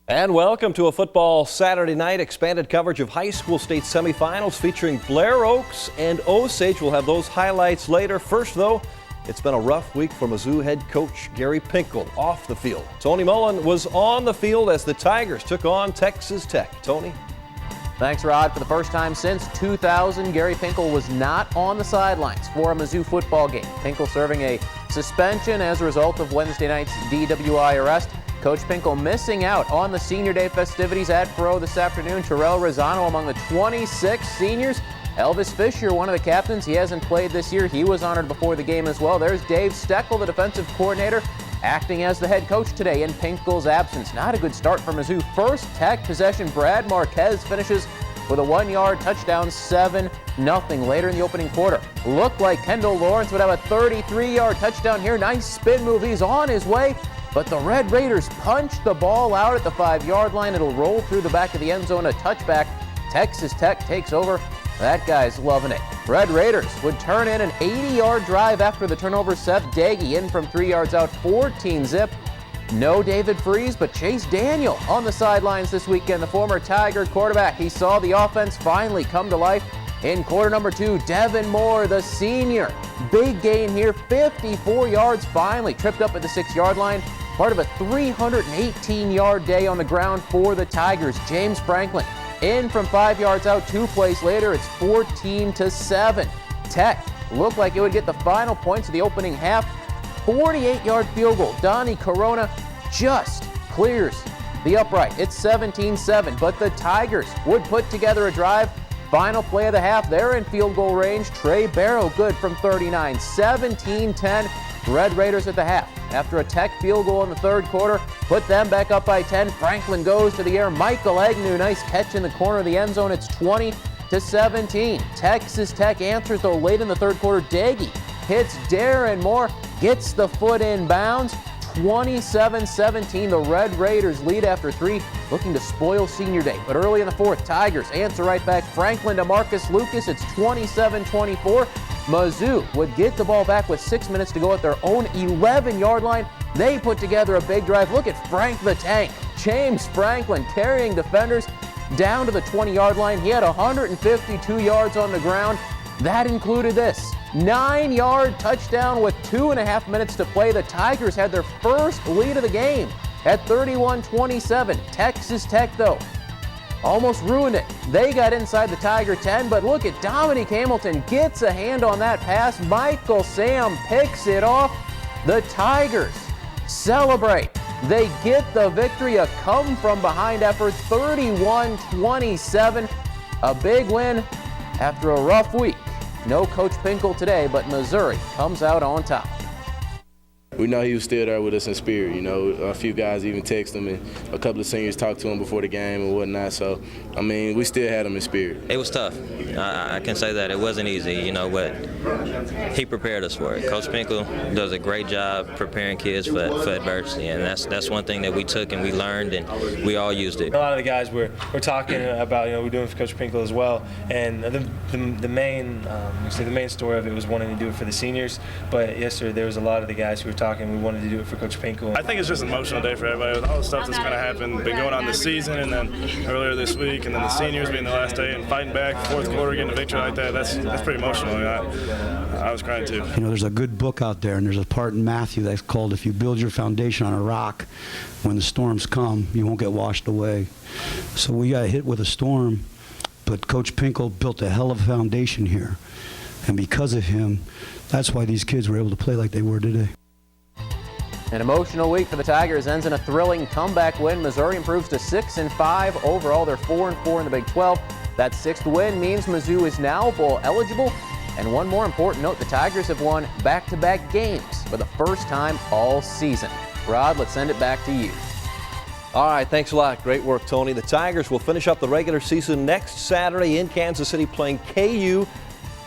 And welcome to a football Saturday night expanded coverage of high school state semifinals featuring Blair Oaks and Osage. We'll have those highlights later. First, though, it's been a rough week for Mizzou head coach Gary Pinkel off the field. Tony Mullen was on the field as the Tigers took on Texas Tech. Tony? Thanks, Rod. For the first time since 2000, Gary Pinkel was not on the sidelines for a Mizzou football game. Pinkel serving a suspension as a result of Wednesday night's DWI arrest. Coach Pinkel missing out on the Senior Day festivities at Faroe this afternoon. Terrell Rosano among the 26 seniors. Elvis Fisher, one of the captains, he hasn't played this year. He was honored before the game as well. There's Dave Steckel, the defensive coordinator, acting as the head coach today in Pinkel's absence. Not a good start for Mizzou. First Tech possession, Brad Marquez finishes with a 1-yard touchdown, 7-0 later in the opening quarter. Looked like Kendall Lawrence would have a 33-yard touchdown here. Nice spin move. He's on his way. But the Red Raiders punch the ball out at the 5-yard line. It'll roll through the back of the end zone, a touchback. Texas Tech takes over. That guy's loving it. Red Raiders would turn in an 80-yard drive after the turnover. Seth Daggy in from 3 yards out, 14-zip. No David Freese, but Chase Daniel on the sidelines this weekend. The former Tiger quarterback. He saw the offense finally come to life in quarter number 2. Devin Moore, the senior. Big gain here, 54 yards finally. Tripped up at the 6-yard line. Part of a 318-yard day on the ground for the Tigers. James Franklin in from 5 yards out. 2 plays later, it's 14-7. Tech looked like it would get the final points of the opening half. 48-yard field goal. Donnie Corona just clears the upright. It's 17-7, but the Tigers would put together a drive. Final play of the half, they're in field goal range. Trey Barrow good from 39. 17-10, Red Raiders at the half. After a Tech field goal in the third quarter, put them back up by 10. Franklin goes to the air. Michael Agnew, nice catch in the corner of the end zone. It's 20-17. Texas Tech answers though late in the third quarter. Daggy hits Darren Moore, gets the foot in bounds. 27-17, the Red Raiders lead after 3, looking to spoil Senior Day. But early in the fourth, Tigers answer right back. Franklin to Marcus Lucas, it's 27-24. Mizzou would get the ball back with 6 minutes to go at their own 11-yard line. They put together a big drive. Look at Frank the Tank. James Franklin carrying defenders down to the 20-yard line. He had 152 yards on the ground. That included this 9-yard touchdown with 2.5 minutes to play. The Tigers had their first lead of the game at 31-27. Texas Tech, though, almost ruined it. They got inside the Tiger 10, but look at Dominique Hamilton gets a hand on that pass. Michael Sam picks it off. The Tigers celebrate. They get the victory, a come-from-behind effort, 31-27. A big win after a rough week. No Coach Pinkel today, but Missouri comes out on top. We know he was still there with us in spirit. You know, a few guys even texted him, and a couple of seniors talked to him before the game and whatnot. So, I mean, we still had him in spirit. It was tough. I can say that. It wasn't easy, you know, but he prepared us for it. Coach Pinkel does a great job preparing kids for adversity, and that's one thing that we took and we learned, and we all used it. A lot of the guys were talking about, you know, we're doing it for Coach Pinkel as well, and the main story of it was wanting to do it for the seniors. But yesterday there was a lot of the guys who were talking. We wanted to do it for Coach Pinkel. I think it's just an emotional day for everybody with all the stuff that's kind of happened, been going on this season, and then earlier this week, and then the seniors being the last day and fighting back, fourth quarter, getting a victory like that. That's pretty emotional. I was crying too. You know, there's a good book out there, and there's a part in Matthew that's called "If you build your foundation on a rock, when the storms come, you won't get washed away." So we got hit with a storm, but Coach Pinkel built a hell of a foundation here, and because of him, that's why these kids were able to play like they were today. An emotional week for the Tigers ends in a thrilling comeback win. Missouri improves to 6-5 overall. They're 4-4 in the Big 12. That 6th win means Mizzou is now bowl eligible. And one more important note, the Tigers have won back-to-back games for the first time all season. Rod, let's send it back to you. All right, thanks a lot. Great work, Tony. The Tigers will finish up the regular season next Saturday in Kansas City playing KU.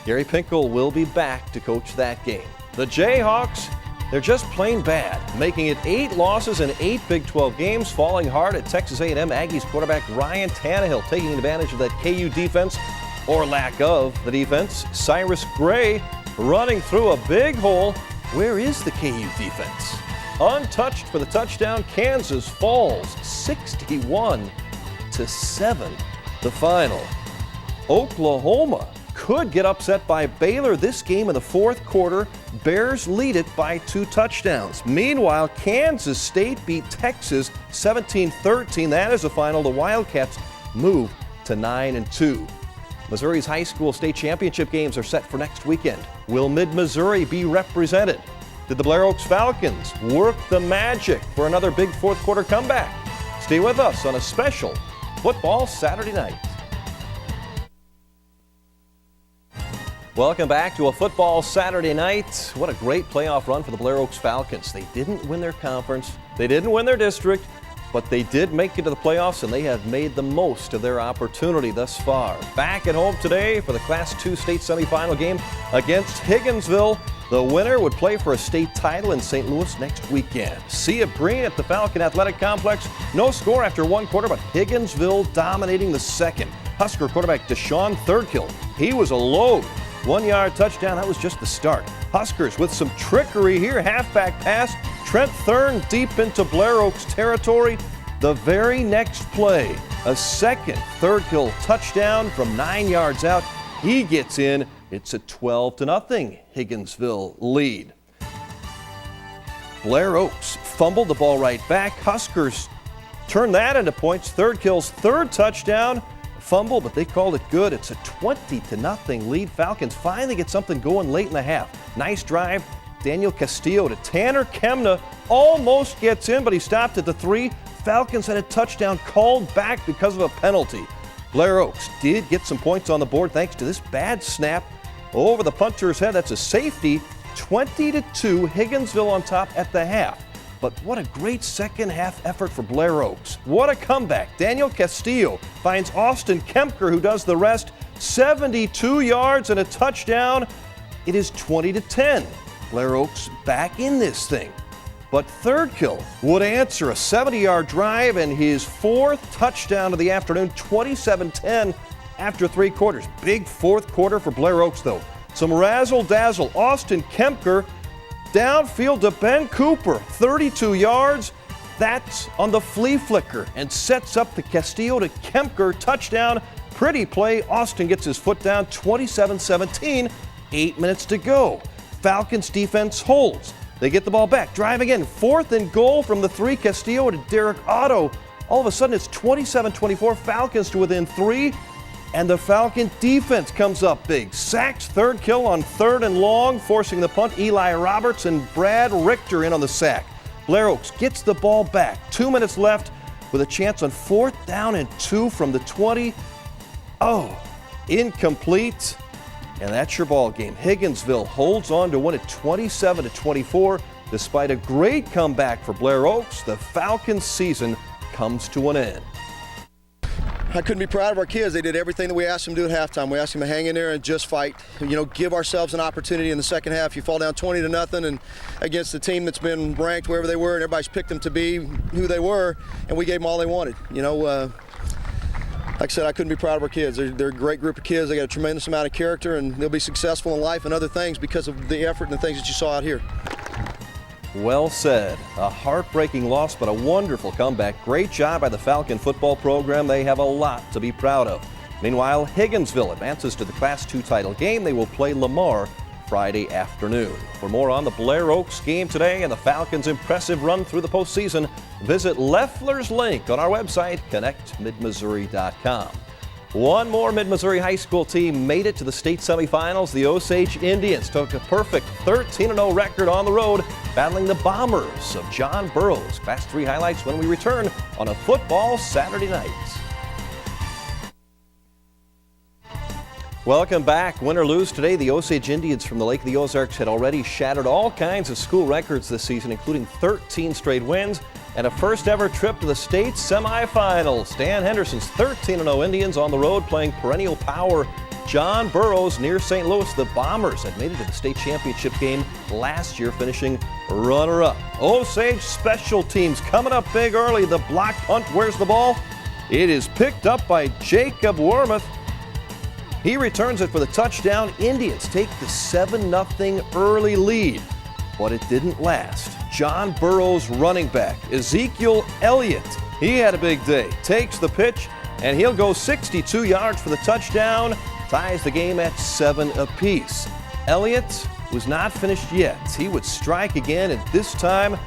Gary Pinkel will be back to coach that game. The Jayhawks, they're just plain bad, making it 8 losses in 8 Big 12 games, falling hard at Texas A&M. Aggies quarterback Ryan Tannehill taking advantage of that KU defense, or lack of the defense. Cyrus Gray running through a big hole. Where is the KU defense? untouched for the touchdown. Kansas falls 61-7. The final. Oklahoma could get upset by Baylor this game in the fourth quarter. Bears lead it by 2 touchdowns. Meanwhile, Kansas State beat Texas 17-13. That is the final. The Wildcats move to 9-2. Missouri's high school state championship games are set for next weekend. Will Mid-Missouri be represented? Did the Blair Oaks Falcons work the magic for another big fourth quarter comeback? Stay with us on a special Football Saturday Night. Welcome back to a Football Saturday Night. What a great playoff run for the Blair Oaks Falcons. They didn't win their conference, they didn't win their district, but they did make it to the playoffs, and they have made the most of their opportunity thus far. Back at home today for the Class II state semifinal game against Higginsville. The winner would play for a state title in St. Louis next weekend. Sea Green at the Falcon Athletic Complex. No score after one quarter, but Higginsville dominating the second. Husker quarterback Deshaun Thirdkill, he was a load. 1-yard touchdown, that was just the start. Huskers with some trickery here. Halfback pass. Trent Thurn deep into Blair Oaks territory. The very next play, a second Thirdkill touchdown from 9 yards out. He gets in. It's a 12-0 Higginsville lead. Blair Oaks fumbled the ball right back. Huskers turn that into points. Thirdkill's third touchdown. Fumble, but they called it good. It's a 20-0 lead. Falcons finally get something going late in the half. Nice drive. Daniel Castillo to Tanner Kemna. Almost gets in, but he stopped at the 3. Falcons had a touchdown called back because of a penalty. Blair Oaks did get some points on the board thanks to this bad snap over the punter's head. That's a safety. 20-2, Higginsville on top at the half. But what a great second half effort for Blair Oaks. What a comeback. Daniel Castillo finds Austin Kempker, who does the rest. 72 yards and a touchdown. It is 20-10. Blair Oaks back in this thing. But Thirdkill would answer a 70-yard drive and his 4th touchdown of the afternoon, 27-10 after 3 quarters. Big fourth quarter for Blair Oaks, though. Some razzle-dazzle. Austin Kempker downfield to Ben Cooper, 32 yards. That's on the flea flicker and sets up the Castillo to Kempker touchdown. Pretty play. Austin gets his foot down, 27-17, 8 minutes to go. Falcons defense holds. They get the ball back. Drive again. 4th and goal from the 3. Castillo to Derek Otto. All of a sudden, it's 27-24. Falcons to within 3. And the Falcon defense comes up big. Sacks Thirdkill on 3rd and long, forcing the punt. Eli Roberts and Brad Richter in on the sack. Blair Oaks gets the ball back. 2 minutes left with a chance on 4th down and 2 from the 20. Oh, incomplete. And that's your ball game. Higginsville holds on to win it 27-24. Despite a great comeback for Blair Oaks, the Falcons season comes to an end. I couldn't be proud of our kids. They did everything that we asked them to do at halftime. We asked them to hang in there and just fight. Give ourselves an opportunity in the second half. You fall down 20-0 and against the team that's been ranked wherever they were, and everybody's picked them to be who they were, and we gave them all they wanted. Like I said, I couldn't be proud of our kids. They're a great group of kids. They got a tremendous amount of character, and they'll be successful in life and other things because of the effort and the things that you saw out here. Well said. A heartbreaking loss, but a wonderful comeback. Great job by the Falcon football program. They have a lot to be proud of. Meanwhile, Higginsville advances to the Class II title game. They will play Lamar Friday afternoon. For more on the Blair Oaks game today and the Falcons' impressive run through the postseason, visit Leffler's link on our website, connectmidmissouri.com. One more Mid-Missouri high school team made it to the state semifinals. The Osage Indians took a perfect 13-0 record on the road, battling the Bombers of John Burroughs. Class III highlights when we return on a Football Saturday Night. Welcome back. Win or lose today, the Osage Indians from the Lake of the Ozarks had already shattered all kinds of school records this season, including 13 straight wins and a first-ever trip to the state semifinals. Dan Henderson's 13-0 Indians on the road playing perennial power John Burroughs near St. Louis. The Bombers had made it to the state championship game last year, finishing runner-up. Osage special teams coming up big early. The block punt, where's the ball? It is picked up by Jacob Wormuth. He returns it for the touchdown. Indians take the 7-0 early lead, but it didn't last. John Burroughs running back, Ezekiel Elliott. He had a big day. Takes the pitch, and he'll go 62 yards for the touchdown. Ties the game at 7 apiece. Elliott was not finished yet. He would strike again, and this time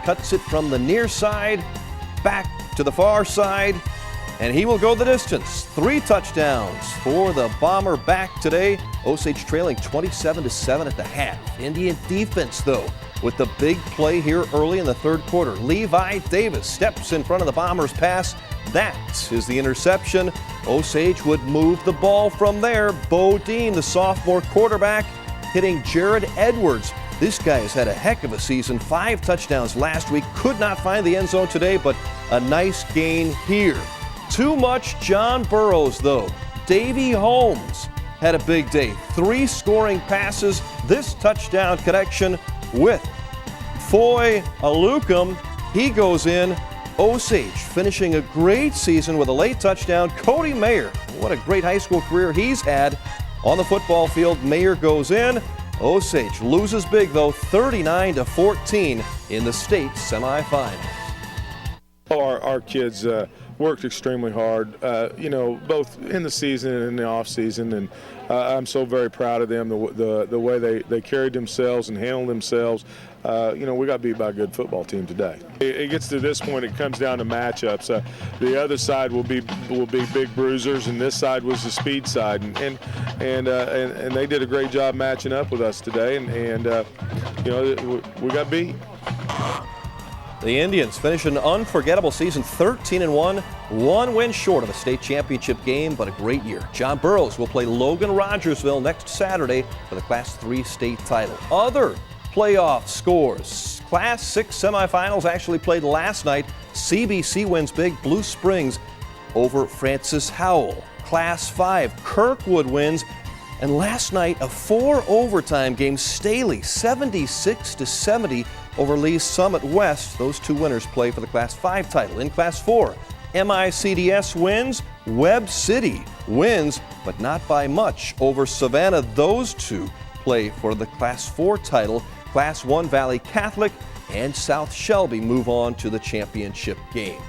cuts it from the near side back to the far side, and he will go the distance. 3 touchdowns for the Bomber back today. Osage trailing 27-7 at the half. Indian defense, though, with the big play here early in the third quarter. Levi Davis steps in front of the Bombers' pass. That is the interception. Osage would move the ball from there. Bo Dean, the sophomore quarterback, hitting Jared Edwards. This guy has had a heck of a season. 5 touchdowns last week. Could not find the end zone today, but a nice gain here. Too much John Burroughs, though. Davey Holmes had a big day. 3 scoring passes. This touchdown connection with Foy Alukum. He goes in. Osage finishing a great season with a late touchdown. Cody Mayer, what a great high school career he's had on the football field. Mayer goes in. Osage loses big, though, 39-14 in the state semifinals. Our kids worked extremely hard, both in the season and in the off season, and I'm so very proud of them, the way they carried themselves and handled themselves. We got beat by a good football team today. It gets to this point, it comes down to matchups. The other side will be big bruisers, and this side was the speed side, and they did a great job matching up with us today, and we got beat. The Indians finish an unforgettable season, 13-1, 1 win short of a state championship game, but a great year. John Burroughs will play Logan Rogersville next Saturday for the Class 3 state title. Other playoff scores. Class 6 semifinals actually played last night. CBC wins big. Blue Springs over Francis Howell. Class 5, Kirkwood wins. And last night, a 4 overtime game. Staley 76-70 over Lee's Summit West. Those 2 winners play for the Class 5 title. In Class 4, MICDS wins. Webb City wins, but not by much over Savannah. Those 2 play for the Class 4 title. Class 1, Valley Catholic and South Shelby move on to the championship game.